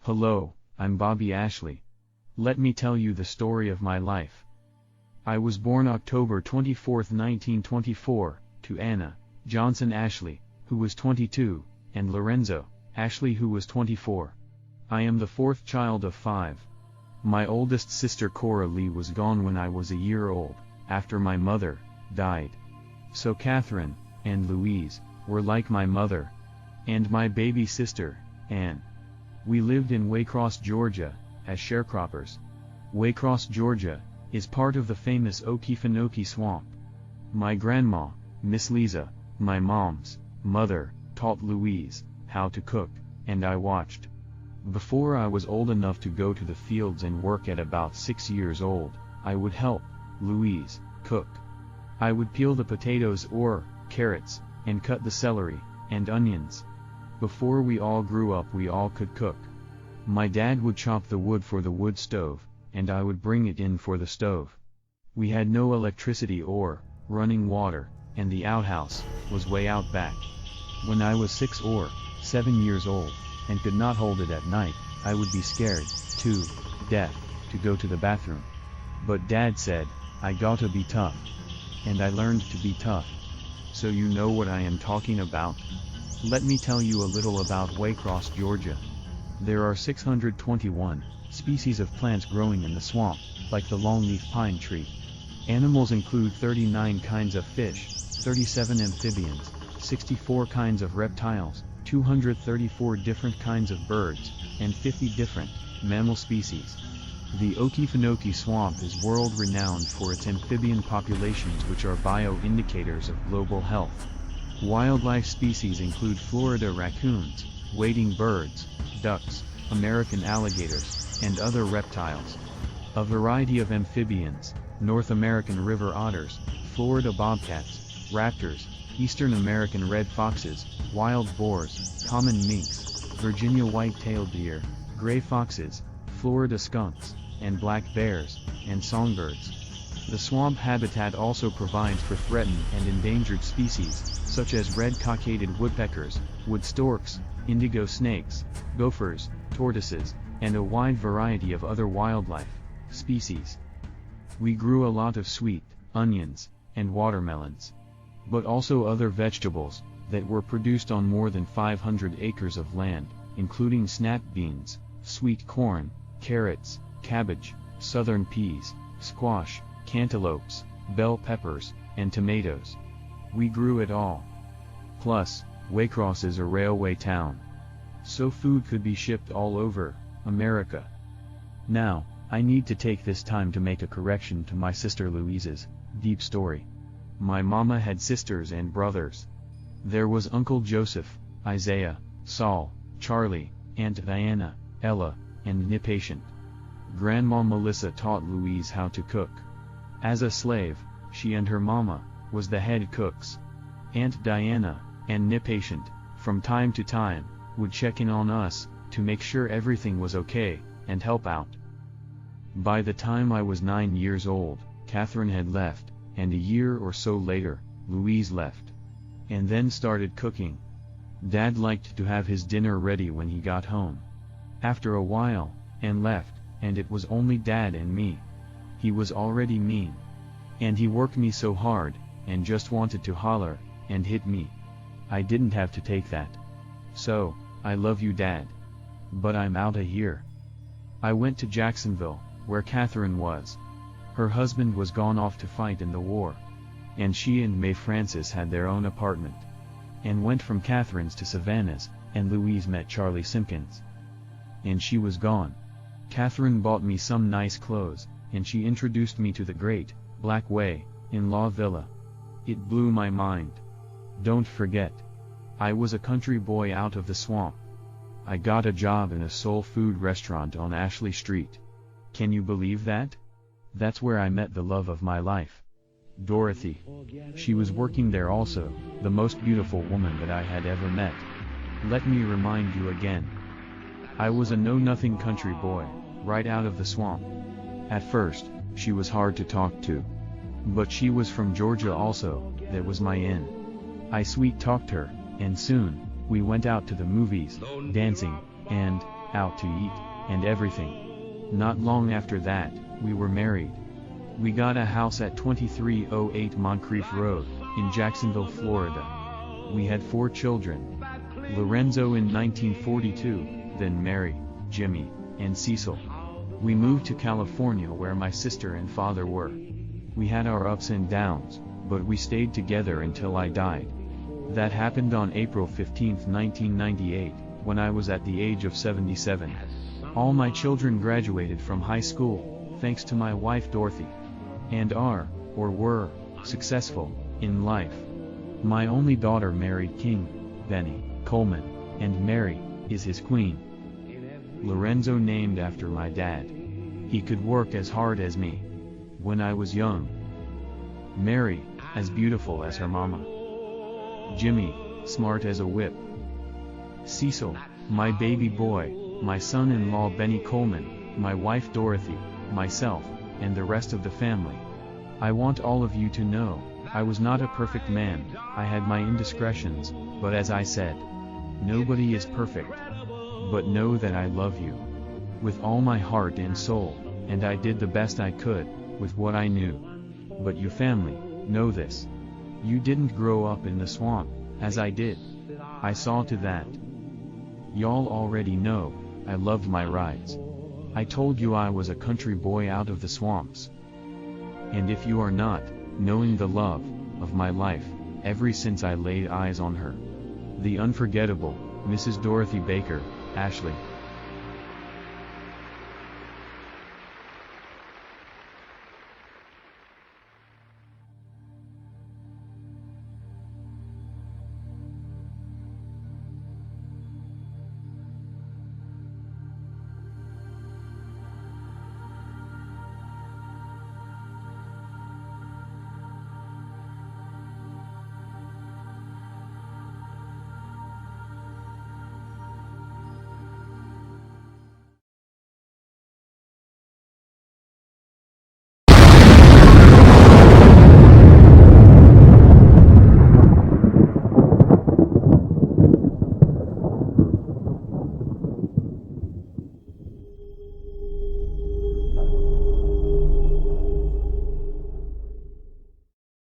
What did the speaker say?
Hello, I'm Bobby Ashley. Let me tell you the story of my life. I was born October 24, 1924, to Anna Johnson Ashley, who was 22, and Lorenzo Ashley, who was 24. I am the fourth child of 5. My oldest sister Cora Lee was gone when I was a year old, after my mother died. So Catherine and Louise were like my mother. And my baby sister, Anne. We lived in Waycross, Georgia, as sharecroppers. Waycross, Georgia, is part of the famous Okefenokee Swamp. My grandma, Miss Lisa, my mom's mother, taught Louise how to cook, and I watched. Before I was old enough to go to the fields and work at about 6 years old, I would help Louise cook. I would peel the potatoes or carrots, and cut the celery and onions. Before we all grew up, we all could cook. My dad would chop the wood for the wood stove, and I would bring it in for the stove. We had no electricity or running water, and the outhouse was way out back. When I was 6 or 7 years old, and could not hold it at night, I would be scared to death to go to the bathroom. But Dad said, I gotta be tough. And I learned to be tough. So you know what I am talking about? Let me tell you a little about Waycross, Georgia. There are 621 species of plants growing in the swamp, like the longleaf pine tree. Animals include 39 kinds of fish, 37 amphibians, 64 kinds of reptiles, 234 different kinds of birds, and 50 different mammal species. The Okefenokee Swamp is world-renowned for its amphibian populations, which are bio-indicators of global health. Wildlife species include Florida raccoons, wading birds, ducks, American alligators, and other reptiles. A variety of amphibians, North American river otters, Florida bobcats, raptors, Eastern American red foxes, wild boars, common minks, Virginia white-tailed deer, gray foxes, Florida skunks, and black bears, and songbirds. The swamp habitat also provides for threatened and endangered species, such as red-cockaded woodpeckers, wood storks, indigo snakes, gophers, tortoises, and a wide variety of other wildlife species. We grew a lot of sweet onions and watermelons, but also other vegetables that were produced on more than 500 acres of land, including snap beans, sweet corn, carrots, cabbage, southern peas, squash, cantaloupes, bell peppers, and tomatoes. We grew it all. Plus, Waycross is a railway town, so food could be shipped all over America. Now, I need to take this time to make a correction to my sister Louise's deep story. My mama had sisters and brothers. There was Uncle Joseph, Isaiah, Saul, Charlie, Aunt Diana, Ella, and Nip Patient. Grandma Melissa taught Louise how to cook. As a slave, she and her mama was the head cooks. Aunt Diana and Nip Patient, from time to time, would check in on us to make sure everything was okay and help out. By the time I was 9 years old, Catherine had left, and a year or so later, Louise left. And then started cooking. Dad liked to have his dinner ready when he got home. After a while, Anne left, and it was only Dad and me. He was already mean. And he worked me so hard, and just wanted to holler and hit me. I didn't have to take that. So, I love you, Dad. But I'm outta here. I went to Jacksonville, where Catherine was. Her husband was gone off to fight in the war. And she and May Frances had their own apartment. And went from Catherine's to Savannah's, and Louise met Charlie Simpkins. And she was gone. Catherine bought me some nice clothes, and she introduced me to the great Black Way in-law villa. It blew my mind. Don't forget, I was a country boy out of the swamp. I got a job in a soul food restaurant on Ashley Street. Can you believe that? That's where I met the love of my life, Dorothy. She was working there also, the most beautiful woman that I had ever met. Let me remind you again. I was a know-nothing country boy, right out of the swamp. At first, she was hard to talk to. But she was from Georgia also, that was my in. I sweet-talked her, and soon, we went out to the movies, dancing, and out to eat, and everything. Not long after that, we were married. We got a house at 2308 Moncrief Road, in Jacksonville, Florida. We had 4 children. Lorenzo in 1942, then Mary, Jimmy, and Cecil. We moved to California where my sister and father were. We had our ups and downs, but we stayed together until I died. That happened on April 15, 1998, when I was at the age of 77. All my children graduated from high school, thanks to my wife Dorothy. And are, or were, successful in life. My only daughter married King Benny Coleman, and Mary is his queen. Lorenzo named after my dad. He could work as hard as me when I was young. Mary, as beautiful as her mama. Jimmy, smart as a whip. Cecil, my baby boy, my son-in-law Benny Coleman, my wife Dorothy, myself, and the rest of the family. I want all of you to know, I was not a perfect man, I had my indiscretions, but as I said, nobody is perfect. But know that I love you with all my heart and soul, and I did the best I could with what I knew. But you family, know this. You didn't grow up in the swamp, as I did. I saw to that. Y'all already know, I loved my rides. I told you I was a country boy out of the swamps. And if you are not, knowing the love of my life, ever since I laid eyes on her. The unforgettable, Mrs. Dorothy Baker, Ashley.